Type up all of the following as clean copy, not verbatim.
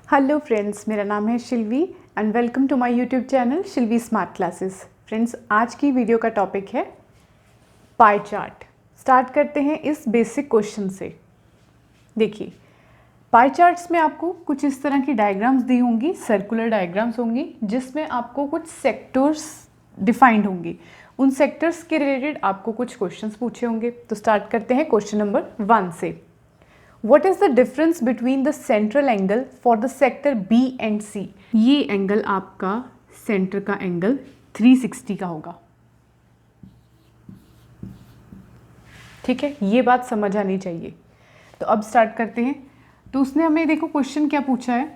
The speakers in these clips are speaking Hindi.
हेलो फ्रेंड्स, मेरा नाम है Shilvi and welcome to my YouTube channel Shilvi smart classes. Friends, आज की वीडियो का टॉपिक है पाई चार्ट। स्टार्ट करते हैं इस बेसिक क्वेश्चन से। देखिए, पाई चार्ट्स में आपको कुछ इस तरह की डायग्राम्स दी होंगी, सर्कुलर डायग्राम्स होंगी, जिसमें आपको कुछ सेक्टर्स डिफाइंड होंगी। उन सेक्टर्स के रिलेटेड आपको कुछ क्वेश्चंस पूछे होंगे। तो स्टार्ट करते हैं क्वेश्चन नंबर 1 से। What is the difference between the central angle for the sector B and C? ये एंगल आपका सेंटर का एंगल 360 का होगा। ठीक है, ये बात समझ आनी चाहिए। तो अब स्टार्ट करते हैं। तो उसने हमें देखो क्वेश्चन क्या पूछा है,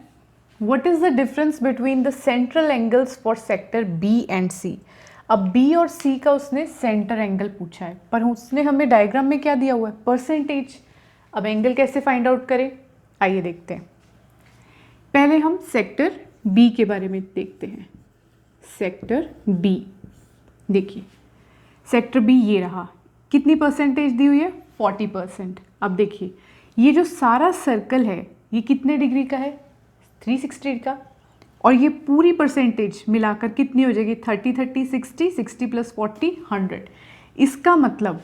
What is the difference between the central angles for sector B and C? अब B और C का उसने सेंटर एंगल पूछा है, पर उसने हमें डायग्राम में क्या दिया हुआ है, परसेंटेज। अब एंगल कैसे फाइंड आउट करें, आइए देखते हैं। पहले हम सेक्टर बी के बारे में देखते हैं। सेक्टर बी, देखिए सेक्टर बी ये रहा। कितनी परसेंटेज दी हुई है, 40%। अब देखिए, ये जो सारा सर्कल है ये कितने डिग्री का है, 360 का। और ये पूरी परसेंटेज मिलाकर कितनी हो जाएगी, 30 30 60, 60 + 40 100। इसका मतलब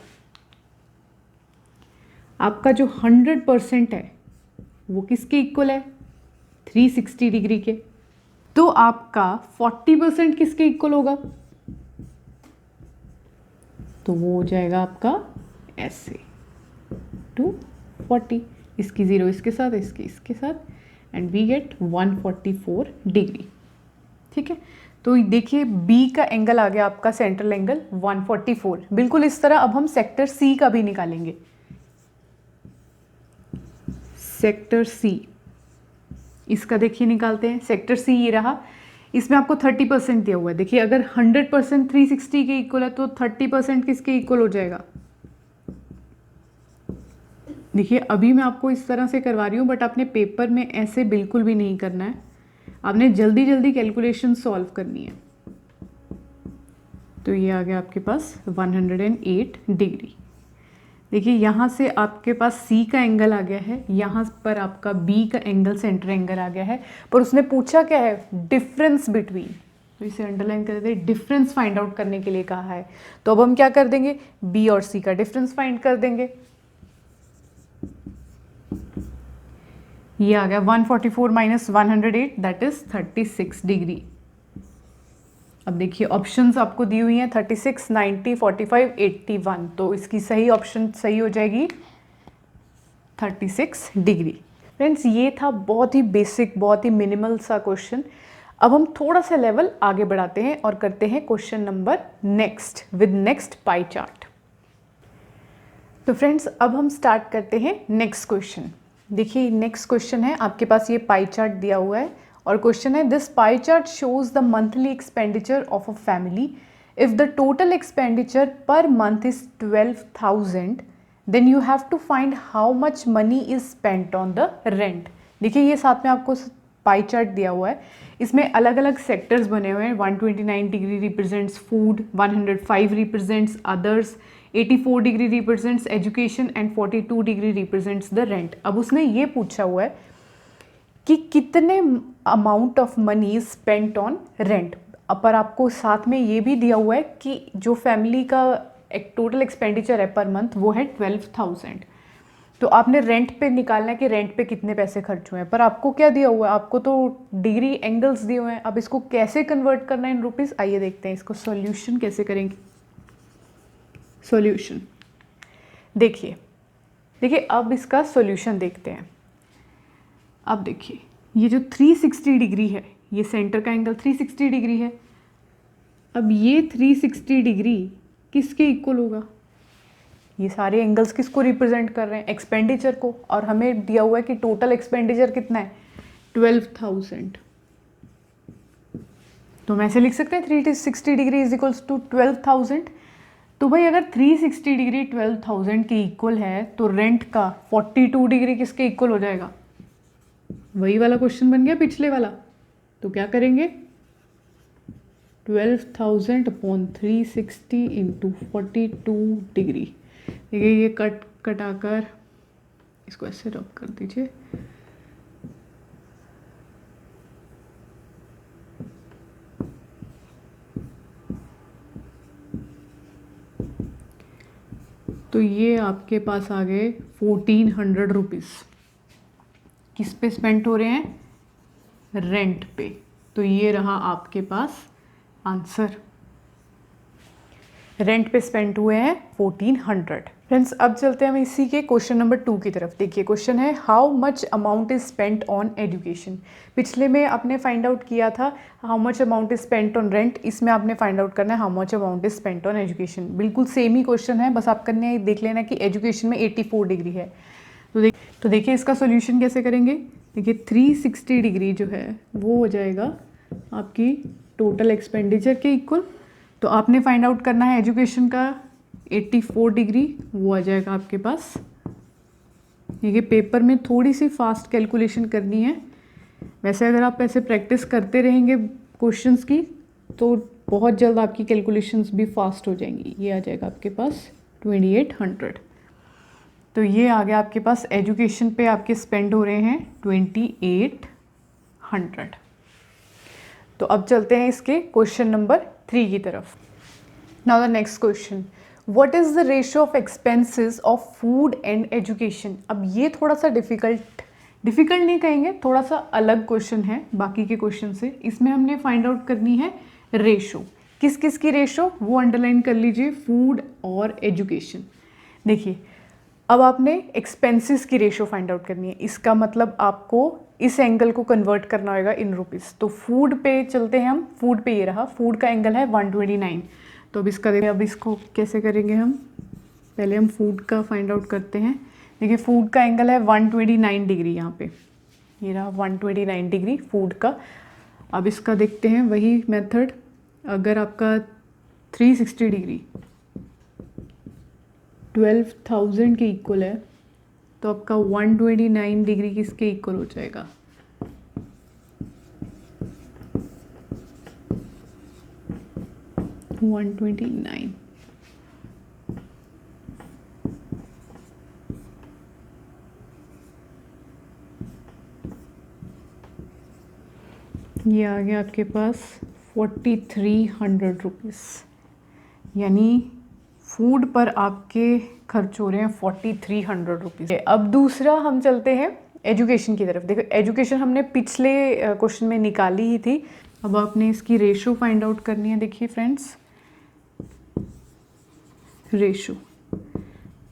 आपका जो 100% है वो किसके इक्वल है, 360 डिग्री के। तो आपका 40% किसके इक्वल होगा, तो वो हो जाएगा आपका ऐसे 240। इसकी 0 इसके साथ, इसकी इसके साथ, एंड वी गेट 144 डिग्री। ठीक है, तो देखिए बी का एंगल आ गया आपका सेंट्रल एंगल 144। बिल्कुल इस तरह अब हम सेक्टर सी का भी निकालेंगे। सेक्टर सी, इसका देखिए निकालते हैं। सेक्टर सी ये रहा, इसमें आपको 30% दिया हुआ है। देखिए अगर 100% 360 के इक्वल है तो 30% किसके इक्वल हो जाएगा। देखिए अभी मैं आपको इस तरह से करवा रही हूँ, बट आपने पेपर में ऐसे बिल्कुल भी नहीं करना है। आपने जल्दी जल्दी कैलकुलेशन सॉल्व करनी है। तो ये आ गया आपके पास 108 डिग्री। देखिए यहाँ से आपके पास C का एंगल आ गया है, यहाँ पर आपका B का एंगल सेंटर एंगल आ गया है, पर उसने पूछा क्या है, डिफरेंस बिटवीन। तो इसे अंडरलाइन कर देते, डिफरेंस फाइंड आउट करने के लिए कहा है। तो अब हम क्या कर देंगे, B और C का डिफरेंस फाइंड कर देंगे। ये आ गया 144 - 108, दैट इज 36 डिग्री। अब देखिए ऑप्शंस आपको दी हुई हैं 36, 90, 45, 81। तो इसकी सही ऑप्शन सही हो जाएगी 36 डिग्री। फ्रेंड्स, ये था बहुत ही बेसिक, बहुत ही मिनिमल सा क्वेश्चन। अब हम थोड़ा सा लेवल आगे बढ़ाते हैं और करते हैं question number next with next pie chart. तो फ्रेंड्स, अब हम स्टार्ट करते हैं नेक्स्ट क्वेश्चन। देखिए नेक्स्ट क्वेश्चन है, आपके पास ये पाई चार्ट दिया हुआ है और क्वेश्चन है, this pie chart shows the monthly expenditure of a family. If the total expenditure per month is 12,000, then you have to find how much money is spent on the rent. देखिए ये साथ में आपको पाई चार्ट दिया हुआ है, इसमें अलग अलग सेक्टर्स बने हुए हैं। 129 degree represents food, 105 represents others, 84 degree represents education and 42 degree represents the rent. अब उसने ये पूछा हुआ है कि कितने amount of money spent on rent, पर आपको साथ में ये भी दिया हुआ है कि जो फैमिली का एक टोटल एक्सपेंडिचर है पर मंथ वो है 12,000। तो आपने रेंट पे निकालना है कि रेंट पे कितने पैसे खर्च हुए हैं, पर आपको क्या दिया हुआ है, आपको तो डिग्री एंगल्स दिए हुए हैं। अब इसको कैसे कन्वर्ट करना है इन रुपीज़, आइए देखते हैं इसको सॉल्यूशन कैसे करेंगे। सॉल्यूशन देखिए, अब इसका सॉल्यूशन देखते हैं। अब देखिए ये जो 360 डिग्री है, ये सेंटर का एंगल 360 डिग्री है। अब ये 360 डिग्री किसके इक्वल होगा, ये सारे एंगल्स किसको रिप्रेजेंट कर रहे हैं, एक्सपेंडिचर को। और हमें दिया हुआ है कि टोटल एक्सपेंडिचर कितना है, 12,000। तो हम ऐसे लिख सकते हैं 360 डिग्री इज इक्वल्स टू 12,000। तो भाई अगर 360 डिग्री 12,000 के इक्वल है तो रेंट का 42 डिग्री किसके इक्वल हो जाएगा। वही वाला क्वेश्चन बन गया पिछले वाला। तो क्या करेंगे, 12,000 अपॉन 360 इंटू 42 डिग्री। देखिए ये कटाकर इसको ऐसे रब कर दीजिए। तो ये आपके पास आ गए 1400 रुपीज़। किस पे स्पेंड हो रहे हैं? रेंट पे। तो ये रहा आपके पास आंसर। रेंट पे स्पेंड हुए हैं 1400। फ्रेंड्स अब चलते हैं हम इसी के क्वेश्चन नंबर 2 की तरफ। देखिए क्वेश्चन है how much amount is spent on education. पिछले में आपने फाइंड आउट किया था how much amount is spent on rent, इसमें आपने फाइंड आउट करना है how much amount is spent on education. बिल्कुल सेम ही क्वेश्चन है, बस आप करने देख लेना कि एजुकेशन में 84 डिग्री है। तो देखिए इसका सोल्यूशन कैसे करेंगे। देखिए 360 डिग्री जो है वो हो जाएगा आपकी टोटल एक्सपेंडिचर के इक्वल। तो आपने फाइंड आउट करना है एजुकेशन का 84 डिग्री, वो आ जाएगा आपके पास। देखिए पेपर में थोड़ी सी फास्ट कैलकुलेशन करनी है, वैसे अगर आप ऐसे प्रैक्टिस करते रहेंगे क्वेश्चंस की तो बहुत जल्द आपकी कैलकुलेशंस भी फास्ट हो जाएंगी। ये आ जाएगा आपके पास 2800। तो ये आ गया आपके पास एजुकेशन पे आपके स्पेंड हो रहे हैं 2800। तो अब चलते हैं इसके क्वेश्चन नंबर 3 की तरफ। Now the next question, what is the ratio of expenses of food and education. अब ये थोड़ा सा डिफ़िकल्ट नहीं कहेंगे, थोड़ा सा अलग क्वेश्चन है बाकी के क्वेश्चन से। इसमें हमने फाइंड आउट करनी है रेशो। किस किस की रेशो, वो अंडरलाइन कर लीजिए, फूड और एजुकेशन। देखिए अब आपने एक्सपेंसेस की रेशो फाइंड आउट करनी है, इसका मतलब आपको इस एंगल को कन्वर्ट करना होगा इन रुपीज़। तो फूड पे चलते हैं हम, फूड पे ये रहा, फूड का एंगल है 129। तो अब इसका देखिए, अब इसको कैसे करेंगे हम, पहले हम फूड का फाइंड आउट करते हैं। देखिए फूड का एंगल है 129 डिग्री, यहाँ पे ये रहा 129 डिग्री फूड का। अब इसका देखते हैं वही मेथड, अगर आपका 360 डिग्री 12,000 के इक्वल है तो आपका 129 डिग्री किसके इक्वल हो जाएगा, 129। ये आ गया आपके पास 4300 रुपीज़, यानी फूड पर आपके खर्च हो रहे हैं 4300 रुपीज़। अब दूसरा हम चलते हैं एजुकेशन की तरफ। देखो एजुकेशन हमने पिछले क्वेश्चन में निकाली ही थी, अब आपने इसकी रेशो फाइंड आउट करनी है। देखिए फ्रेंड्स रेशो,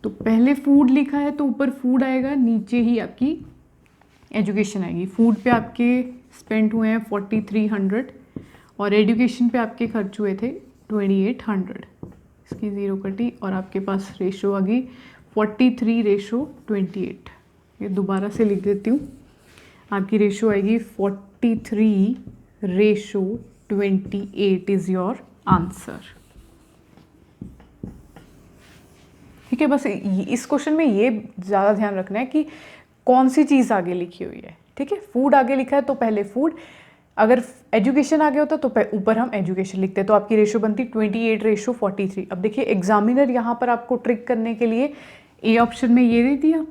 तो पहले फूड लिखा है तो ऊपर फूड आएगा, नीचे ही आपकी एजुकेशन आएगी। फूड पे आपके स्पेंड हुए हैं 4300 और एजुकेशन पे आपके खर्च हुए थे 2800। इसकी ज़ीरो कटी और आपके पास रेशो आ गई 43:28। ये दोबारा से लिख देती हूँ, आपकी रेशो आएगी 43:28 इज़ योर आंसर। ठीक है, बस इस क्वेश्चन में ये ज़्यादा ध्यान रखना है कि कौन सी चीज़ आगे लिखी हुई है। ठीक है, फूड आगे लिखा है तो पहले फूड, अगर एजुकेशन आगे होता तो ऊपर हम एजुकेशन लिखते, तो आपकी रेशो बनती 28:43। अब देखिए एग्जामिनर यहाँ पर आपको ट्रिक करने के लिए ए ऑप्शन में ये दे दिया,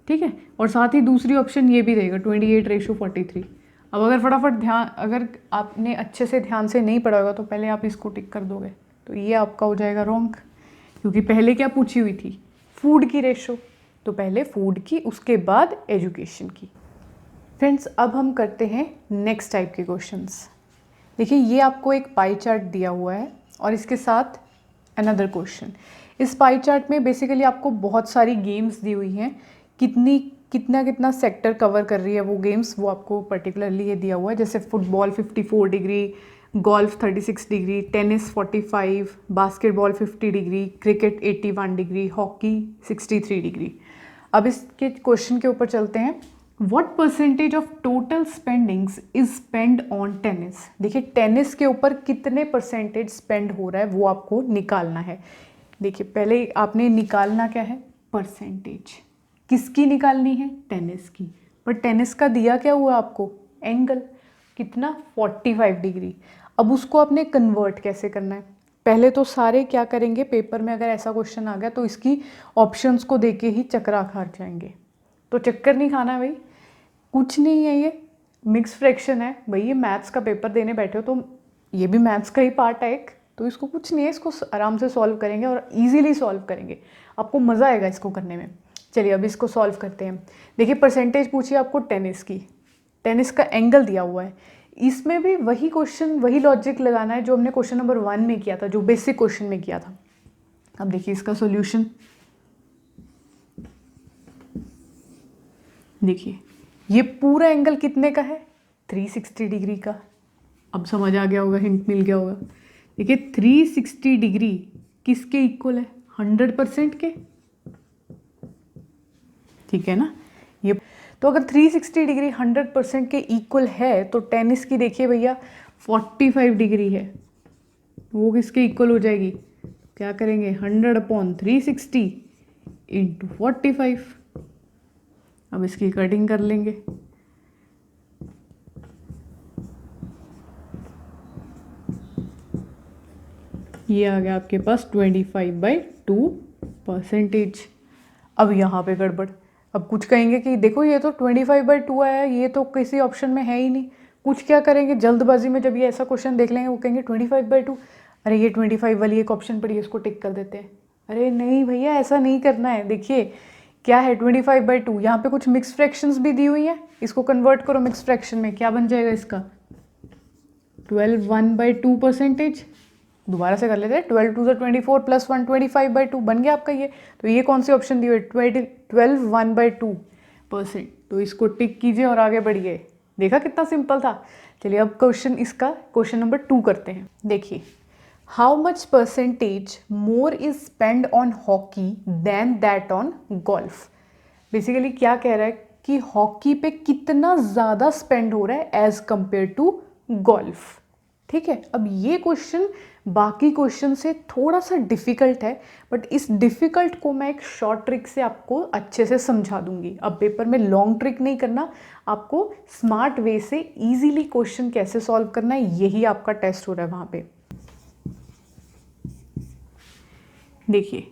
ठीक है, और साथ ही दूसरी ऑप्शन ये भी देगा 28:43। अब अगर फटाफट ध्यान, अगर आपने अच्छे से ध्यान से नहीं पढ़ा होगा तो पहले आप इसको टिक कर दोगे, तो ये आपका हो जाएगा रॉन्ग, क्योंकि पहले क्या पूछी हुई थी, फूड की रेशो, तो पहले फूड की उसके बाद एजुकेशन की। फ्रेंड्स अब हम करते हैं नेक्स्ट टाइप के क्वेश्चंस। देखिए ये आपको एक पाई चार्ट दिया हुआ है और इसके साथ अनदर क्वेश्चन। इस पाई चार्ट में बेसिकली आपको बहुत सारी गेम्स दी हुई हैं, कितना सेक्टर कवर कर रही है वो गेम्स, वो आपको पर्टिकुलरली ये दिया हुआ है। जैसे football 54 degree, golf 36 degree, tennis 45, basketball 50 degree, cricket 81 degree, hockey 63 degree. अब इसके क्वेश्चन के ऊपर चलते हैं। What percentage of total spendings is spent on tennis? देखिए टेनिस के ऊपर कितने परसेंटेज स्पेंड हो रहा है वो आपको निकालना है। देखिए पहले आपने निकालना क्या है, परसेंटेज। किसकी निकालनी है, टेनिस की। पर टेनिस का दिया क्या हुआ आपको, एंगल कितना 45 डिग्री। अब उसको आपने कन्वर्ट कैसे करना है, पहले तो सारे क्या करेंगे, पेपर में अगर ऐसा क्वेश्चन आ गया तो इसकी ऑप्शंस को देके ही चक्कर खा जाएंगे। तो चक्कर नहीं खाना भाई, कुछ नहीं है, ये मिक्स फ्रैक्शन है भाई, ये मैथ्स का पेपर देने बैठे हो तो ये भी मैथ्स का ही पार्ट है एक, तो इसको कुछ नहीं है, इसको आराम से सॉल्व करेंगे और इजीली सॉल्व करेंगे, आपको मज़ा आएगा इसको करने में। चलिए अब इसको सॉल्व करते हैं। देखिए परसेंटेज पूछिए आपको टेनिस की, टेनिस का एंगल दिया हुआ है, इसमें भी वही क्वेश्चन वही लॉजिक लगाना है जो हमने क्वेश्चन नंबर 1 में किया था, जो बेसिक क्वेश्चन में किया था। अब देखिए इसका सॉल्यूशन, देखिए ये पूरा एंगल कितने का है, 360 डिग्री का। अब समझ आ गया होगा, हिंट मिल गया होगा। देखिए 360 डिग्री किसके इक्वल है, 100% के, ठीक है ना। ये तो अगर 360 डिग्री 100% के इक्वल है तो टेनिस की देखिए भैया 45 डिग्री है, वो किसके इक्वल हो जाएगी, क्या करेंगे 100/360 इंटू 45। अब इसकी कटिंग कर लेंगे। ये आ गया आपके पास 25/2%। अब यहाँ पे गड़बड़, अब कुछ कहेंगे कि देखो ये तो 25/2 आया, ये तो किसी ऑप्शन में है ही नहीं। कुछ क्या करेंगे जल्दबाजी में, जब ये ऐसा क्वेश्चन देख लेंगे वो कहेंगे 25/2, अरे ये 25 वाली एक ऑप्शन पड़ी है इसको टिक कर देते हैं। अरे नहीं भैया ऐसा नहीं करना है। देखिए क्या है 25/2, यहाँ पे कुछ मिक्स फ्रैक्शंस भी दी हुई हैं, इसको कन्वर्ट करो मिक्स फ्रैक्शन में, क्या बन जाएगा इसका 12/1/2%। दोबारा से कर लेते हैं, 12×2 = 24 + 1 25/2 बन गया आपका ये। तो ये कौन सी ऑप्शन दी हुई है 12/1/2%। तो इसको टिक कीजिए और आगे बढ़िए। देखा कितना सिंपल था। चलिए अब क्वेश्चन इसका क्वेश्चन नंबर 2 करते हैं। देखिए how much percentage more is spend on hockey than that on golf. Basically क्या कह रहा है कि हॉकी पे कितना ज़्यादा स्पेंड हो रहा है एज कंपेयर टू गोल्फ। ठीक है, अब ये क्वेश्चन बाकी क्वेश्चन से थोड़ा सा डिफ़िकल्ट है, बट इस डिफ़िकल्ट को मैं एक शॉर्ट ट्रिक से आपको अच्छे से समझा दूंगी। अब पेपर में लॉन्ग ट्रिक नहीं करना, आपको स्मार्ट वे से इजीली क्वेश्चन कैसे सॉल्व करना है, यही आपका टेस्ट हो रहा है वहाँ पे। देखिए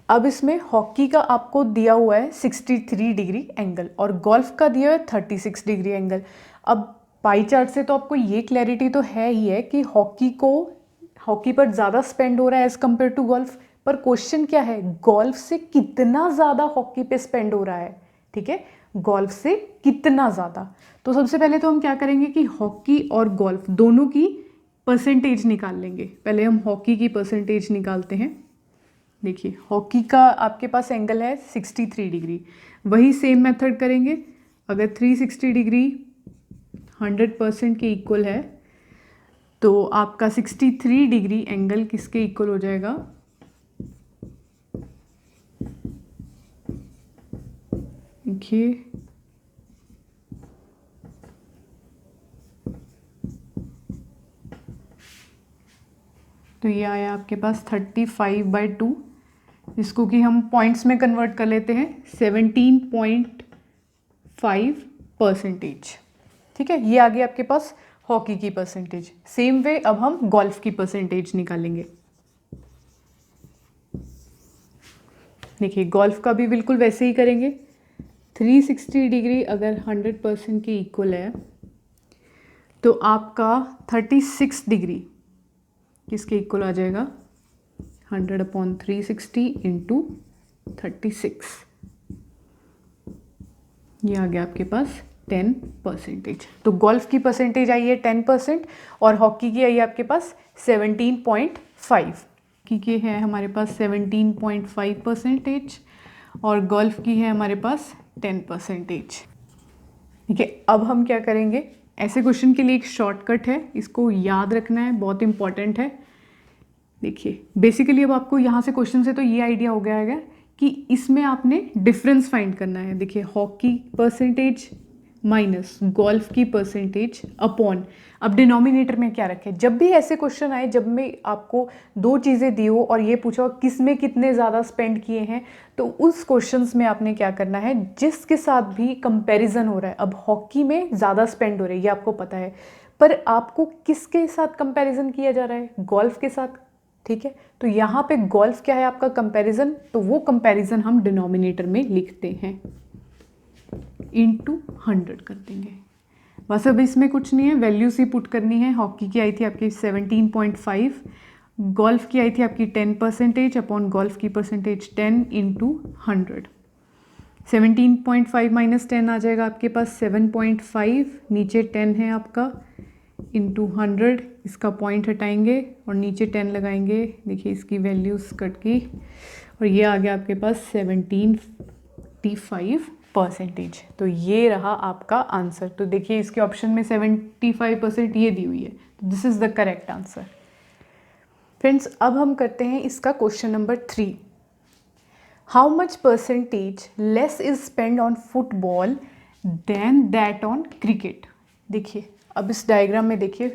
अब इसमें हॉकी का आपको दिया हुआ है 63 डिग्री एंगल और गोल्फ का दिया है 36 डिग्री एंगल। अब पाई चार्ट से तो आपको ये क्लैरिटी तो है ही है कि हॉकी पर ज़्यादा स्पेंड हो रहा है एज़ कम्पेयर टू गोल्फ, पर क्वेश्चन क्या है गोल्फ से कितना ज़्यादा हॉकी पे स्पेंड हो रहा है। ठीक है, गोल्फ से कितना ज़्यादा। तो सबसे पहले तो हम क्या करेंगे कि हॉकी और गोल्फ दोनों की परसेंटेज निकाल लेंगे। पहले हम हॉकी की परसेंटेज निकालते हैं। देखिए हॉकी का आपके पास एंगल है 63 डिग्री, वही सेम मेथड करेंगे। अगर 360 डिग्री 100% के इक्वल है तो आपका 63 डिग्री एंगल किसके इक्वल हो जाएगा, देखिए तो ये आया आपके पास 35/2, इसको कि हम पॉइंट्स में कन्वर्ट कर लेते हैं 17.5%। ठीक है, ये आ गई आपके पास हॉकी की परसेंटेज। सेम वे अब हम गोल्फ की परसेंटेज निकालेंगे। देखिए गोल्फ का भी बिल्कुल वैसे ही करेंगे। 360 डिग्री अगर 100% के इक्वल है तो आपका 36 डिग्री किसके इक्वल आ जाएगा, 100/360 इंटू 36। ये आ गया आपके पास 10%। तो गोल्फ की परसेंटेज आई है 10% और हॉकी की आई है आपके पास 17.5। की है हमारे पास 17.5% और गोल्फ की है हमारे पास 10%। ठीक है, अब हम क्या करेंगे, ऐसे क्वेश्चन के लिए एक शॉर्टकट है, इसको याद रखना है, बहुत इंपॉर्टेंट है। देखिए बेसिकली अब आपको यहाँ से क्वेश्चन से तो ये आइडिया हो गया है कि इसमें आपने डिफरेंस फाइंड करना है। देखिए हॉकी परसेंटेज माइनस गोल्फ की परसेंटेज अपॉन, अब डिनोमिनेटर में क्या रखें। जब भी ऐसे क्वेश्चन आए, जब मैं आपको दो चीज़ें दी हो और ये पूछा हो किस में कितने ज़्यादा स्पेंड किए हैं, तो उस क्वेश्चंस में आपने क्या करना है, जिसके साथ भी कंपैरिजन हो रहा है। अब हॉकी में ज़्यादा स्पेंड हो रही है ये आपको पता है, पर आपको किसके साथ कंपैरिजन किया जा रहा है, गोल्फ के साथ। ठीक है, तो यहाँ पे गोल्फ क्या है आपका कंपैरिजन, तो वो कंपैरिजन हम डिनोमिनेटर में लिखते हैं, इंटू 100 कर देंगे। बस अब इसमें कुछ नहीं है, वैल्यूज ही पुट करनी है। हॉकी की आई थी आपकी 17.5, गोल्फ की आई थी आपकी 10% अपॉन गोल्फ की परसेंटेज 10 इंटू 100। 17.5 माइनस 10 आ जाएगा आपके पास 7.5, नीचे 10 है आपका, इंटू 100, इसका पॉइंट हटाएंगे और नीचे 10 लगाएंगे। देखिए इसकी वैल्यूज कट की और ये आ गया आपके पास 75%। तो ये रहा आपका आंसर। तो देखिए इसके ऑप्शन में 75% ये दी हुई है, तो this is the correct answer. Friends, अब हम करते हैं इसका question number 3। How much percentage less is spend on football than that on cricket. देखिए अब इस डायग्राम में देखिए,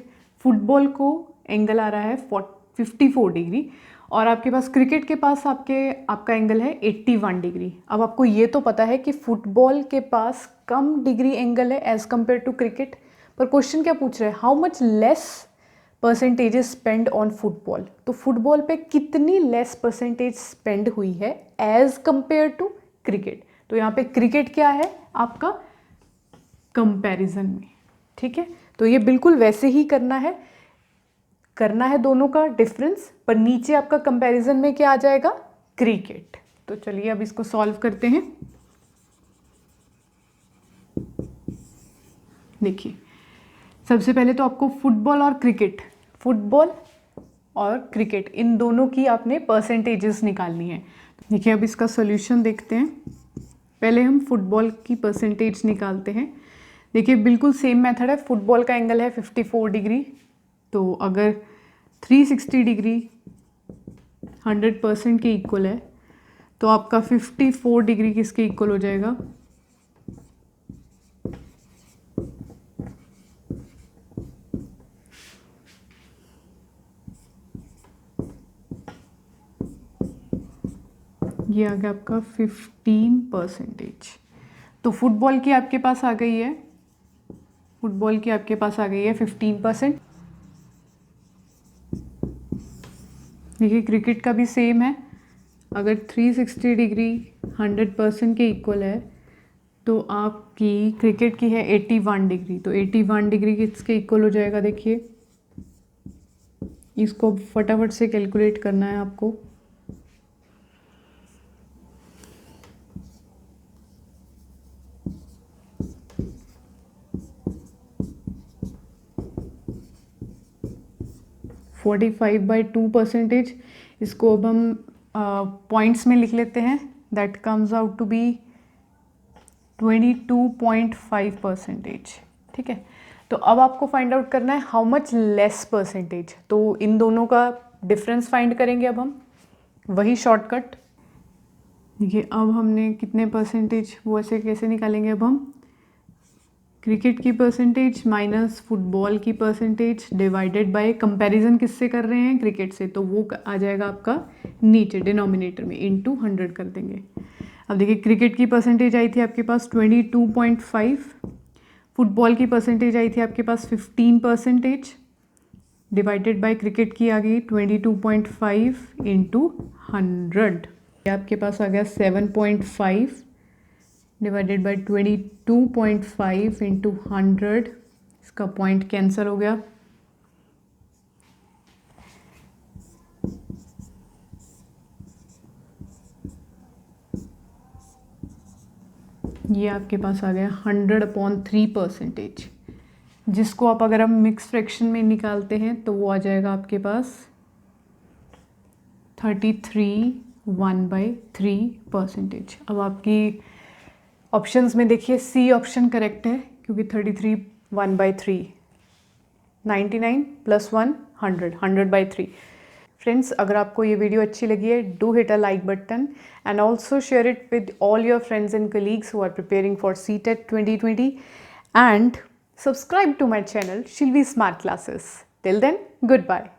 फुटबॉल को एंगल आ रहा है 54 डिग्री और आपके पास क्रिकेट के पास आपका एंगल है 81 डिग्री। अब आपको ये तो पता है कि फुटबॉल के पास कम डिग्री एंगल है एज़ कम्पेयर टू क्रिकेट, पर क्वेश्चन क्या पूछ रहे हैं, how much less percentage spend on football. तो फुटबॉल पे कितनी लेस परसेंटेज स्पेंड हुई है एज कंपेयर टू क्रिकेट। तो यहाँ पे क्रिकेट क्या है आपका कंपैरिजन में, ठीक है। तो ये बिल्कुल वैसे ही करना है दोनों का डिफरेंस, पर नीचे आपका कंपैरिजन में क्या आ जाएगा, क्रिकेट। तो चलिए अब इसको सॉल्व करते हैं। देखिए सबसे पहले तो आपको फुटबॉल और क्रिकेट इन दोनों की आपने परसेंटेजेस निकालनी है। देखिए अब इसका सॉल्यूशन देखते हैं। पहले हम फुटबॉल की परसेंटेज निकालते हैं। देखिए बिल्कुल सेम मेथड है। फुटबॉल का एंगल है 54 डिग्री, तो अगर 360 डिग्री 100% के इक्वल है तो आपका 54 डिग्री किसके इक्वल हो जाएगा, ये आ गया आपका 15%। तो फुटबॉल की आपके पास आ गई है 15%। देखिए क्रिकेट का भी सेम है। अगर 360 डिग्री 100% के इक्वल है तो आपकी क्रिकेट की है 81 डिग्री, तो 81 डिग्री किसके इक्वल हो जाएगा। देखिए इसको फटाफट से कैलकुलेट करना है आपको। (45/2%) इसको अब हम पॉइंट्स में लिख लेते हैं। That comes out to be 22.5%, ठीक है। तो अब आपको फाइंड आउट करना है हाउ मच लेस परसेंटेज। तो इन दोनों का डिफरेंस फाइंड करेंगे अब हम, वही शॉर्टकट। देखिए अब हमने कितने परसेंटेज, वो ऐसे कैसे निकालेंगे, अब हम क्रिकेट की परसेंटेज माइनस फुटबॉल की परसेंटेज डिवाइडेड बाय कंपैरिजन किससे कर रहे हैं, क्रिकेट से, तो वो आ जाएगा आपका नीचे डिनोमिनेटर में, इनटू 100 कर देंगे। अब देखिए क्रिकेट की परसेंटेज आई थी आपके पास 22.5, फुटबॉल की परसेंटेज आई थी आपके पास 15%, डिवाइडेड बाय क्रिकेट की आ गई 22.5 इंटू 100, आपके पास आ गया 7.5 डिवाइडेड बाय 22.5 इंटू 100, इसका पॉइंट कैंसिल हो गया। ये आपके पास आ गया 100/3%, जिसको आप अगर हम मिक्स फ्रैक्शन में निकालते हैं तो वो आ जाएगा आपके पास 33/1/3%। अब आपकी ऑप्शंस में देखिए सी ऑप्शन करेक्ट है, क्योंकि 33/1/3, 99 + 1 100, 100/3। फ्रेंड्स, अगर आपको ये वीडियो अच्छी लगी है, do hit a like button and also share it with all your friends and colleagues who are preparing for CTET 2020 and subscribe to my channel Shilvi Smart Classes. Till then, goodbye.